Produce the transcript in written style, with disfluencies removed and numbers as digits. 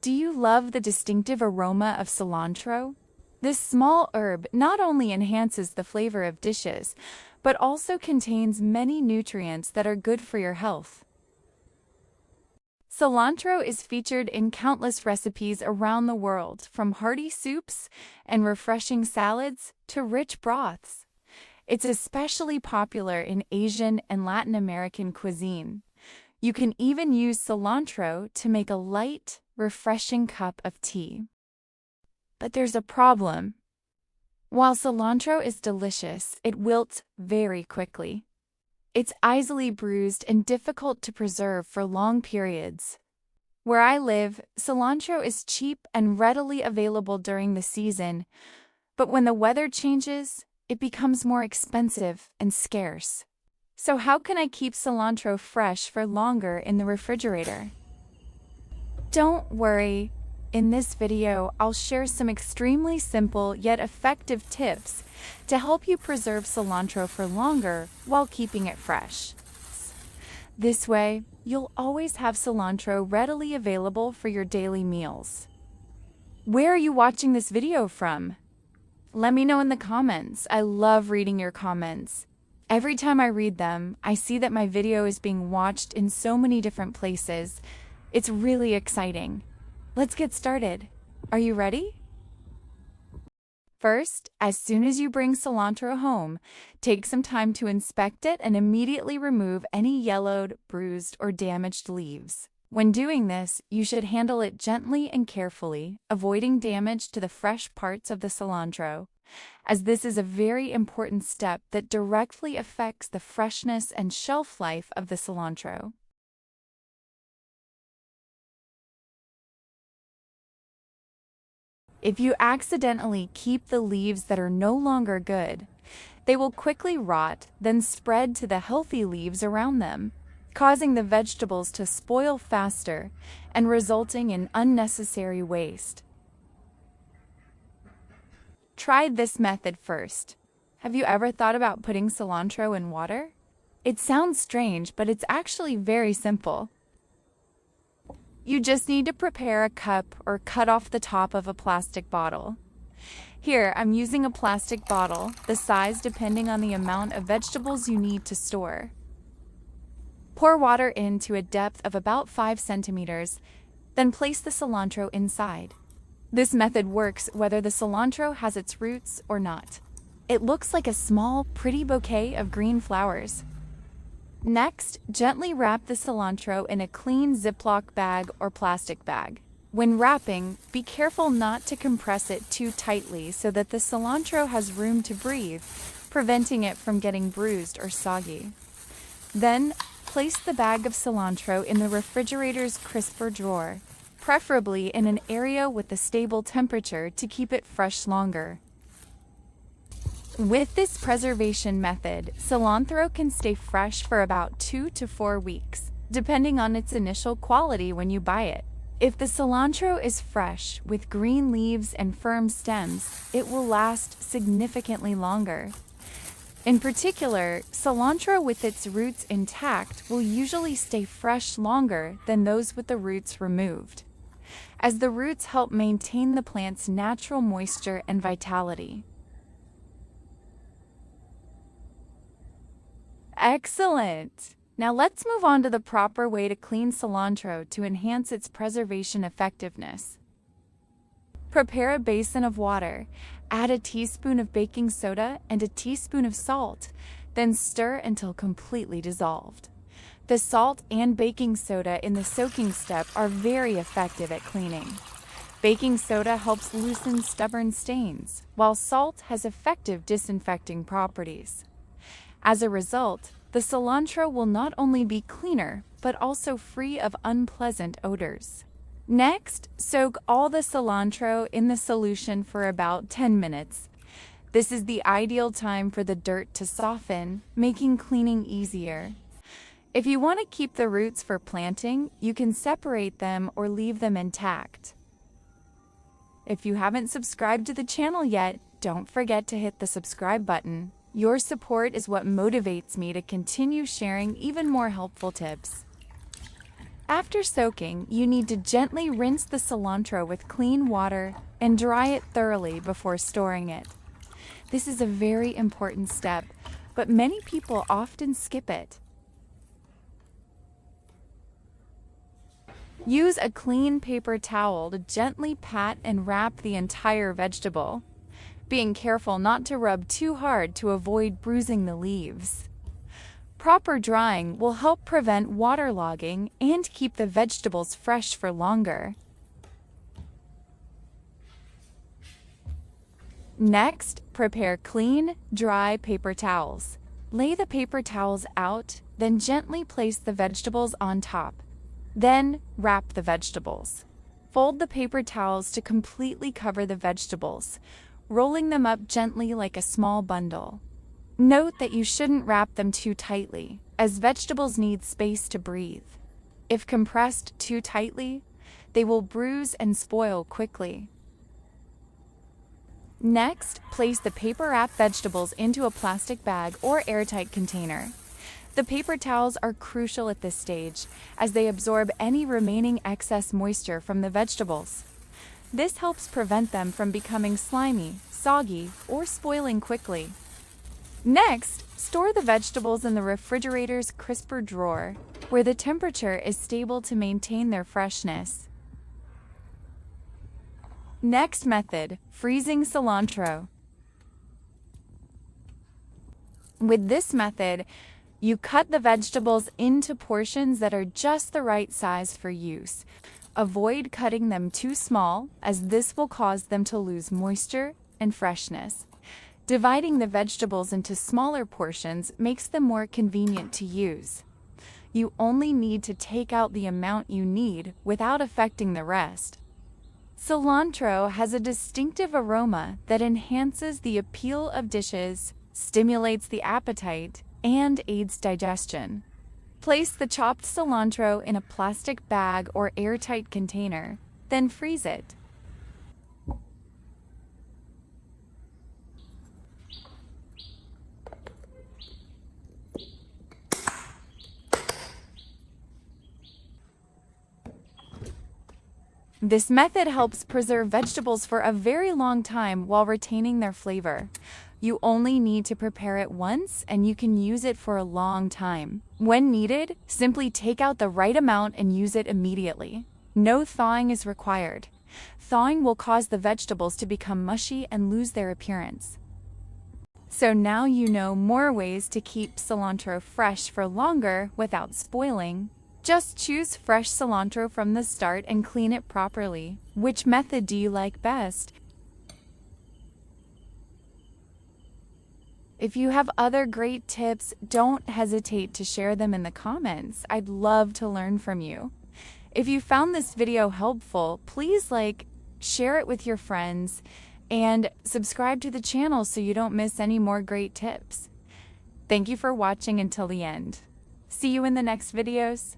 Do you love the distinctive aroma of cilantro? This small herb not only enhances the flavor of dishes, but also contains many nutrients that are good for your health. Cilantro is featured in countless recipes around the world, from hearty soups and refreshing salads to rich broths. It's especially popular in Asian and Latin American cuisine. You can even use cilantro to make a light, refreshing cup of tea. But there's a problem. While cilantro is delicious, it wilts very quickly. It's easily bruised and difficult to preserve for long periods. Where I live, cilantro is cheap and readily available during the season, but when the weather changes, it becomes more expensive and scarce. So how can I keep cilantro fresh for longer in the refrigerator? Don't worry. In this video, I'll share some extremely simple yet effective tips to help you preserve cilantro for longer while keeping it fresh. This way, you'll always have cilantro readily available for your daily meals. Where are you watching this video from? Let me know in the comments. I love reading your comments. Every time I read them, I see that my video is being watched in so many different places. It's really exciting. Let's get started. Are you ready? First, as soon as you bring cilantro home, take some time to inspect it and immediately remove any yellowed, bruised, or damaged leaves. When doing this, you should handle it gently and carefully, avoiding damage to the fresh parts of the cilantro, as this is a very important step that directly affects the freshness and shelf life of the cilantro. If you accidentally keep the leaves that are no longer good, they will quickly rot, then spread to the healthy leaves around them, causing the vegetables to spoil faster and resulting in unnecessary waste. Try this method first. Have you ever thought about putting cilantro in water? It sounds strange, but it's actually very simple. You just need to prepare a cup or cut off the top of a plastic bottle. Here, I'm using a plastic bottle, the size depending on the amount of vegetables you need to store. Pour water in to a depth of about 5 centimeters, then place the cilantro inside. This method works whether the cilantro has its roots or not. It looks like a small, pretty bouquet of green flowers. Next, gently wrap the cilantro in a clean Ziploc bag or plastic bag. When wrapping, be careful not to compress it too tightly so that the cilantro has room to breathe, preventing it from getting bruised or soggy. Then, place the bag of cilantro in the refrigerator's crisper drawer, preferably in an area with a stable temperature to keep it fresh longer. With this preservation method, cilantro can stay fresh for about 2 to 4 weeks, depending on its initial quality when you buy it. If the cilantro is fresh, with green leaves and firm stems, it will last significantly longer. In particular, cilantro with its roots intact will usually stay fresh longer than those with the roots removed, as the roots help maintain the plant's natural moisture and vitality. Excellent! Now let's move on to the proper way to clean cilantro to enhance its preservation effectiveness. Prepare a basin of water, add a teaspoon of baking soda and a teaspoon of salt, then stir until completely dissolved. The salt and baking soda in the soaking step are very effective at cleaning. Baking soda helps loosen stubborn stains, while salt has effective disinfecting properties. As a result, the cilantro will not only be cleaner, but also free of unpleasant odors. Next, soak all the cilantro in the solution for about 10 minutes. This is the ideal time for the dirt to soften, making cleaning easier. If you want to keep the roots for planting, you can separate them or leave them intact. If you haven't subscribed to the channel yet, don't forget to hit the subscribe button. Your support is what motivates me to continue sharing even more helpful tips. After soaking, you need to gently rinse the cilantro with clean water and dry it thoroughly before storing it. This is a very important step, but many people often skip it. Use a clean paper towel to gently pat and wrap the entire vegetable, being careful not to rub too hard to avoid bruising the leaves. Proper drying will help prevent waterlogging and keep the vegetables fresh for longer. Next, prepare clean, dry paper towels. Lay the paper towels out, then gently place the vegetables on top. Then, wrap the vegetables. Fold the paper towels to completely cover the vegetables, rolling them up gently like a small bundle. Note that you shouldn't wrap them too tightly, as vegetables need space to breathe. If compressed too tightly, they will bruise and spoil quickly. Next, place the paper-wrapped vegetables into a plastic bag or airtight container. The paper towels are crucial at this stage, as they absorb any remaining excess moisture from the vegetables. This helps prevent them from becoming slimy, soggy, or spoiling quickly. Next, store the vegetables in the refrigerator's crisper drawer, where the temperature is stable to maintain their freshness. Next method, freezing cilantro. With this method, you cut the vegetables into portions that are just the right size for use. Avoid cutting them too small, as this will cause them to lose moisture and freshness. Dividing the vegetables into smaller portions makes them more convenient to use. You only need to take out the amount you need without affecting the rest. Cilantro has a distinctive aroma that enhances the appeal of dishes, stimulates the appetite, and aids digestion. Place the chopped cilantro in a plastic bag or airtight container, then freeze it. This method helps preserve vegetables for a very long time while retaining their flavor. You only need to prepare it once and you can use it for a long time. When needed, simply take out the right amount and use it immediately. No thawing is required. Thawing will cause the vegetables to become mushy and lose their appearance. So now you know more ways to keep cilantro fresh for longer without spoiling. Just choose fresh cilantro from the start and clean it properly. Which method do you like best? If you have other great tips, don't hesitate to share them in the comments. I'd love to learn from you. If you found this video helpful, please share it with your friends, and subscribe to the channel so you don't miss any more great tips. Thank you for watching until the end. See you in the next videos.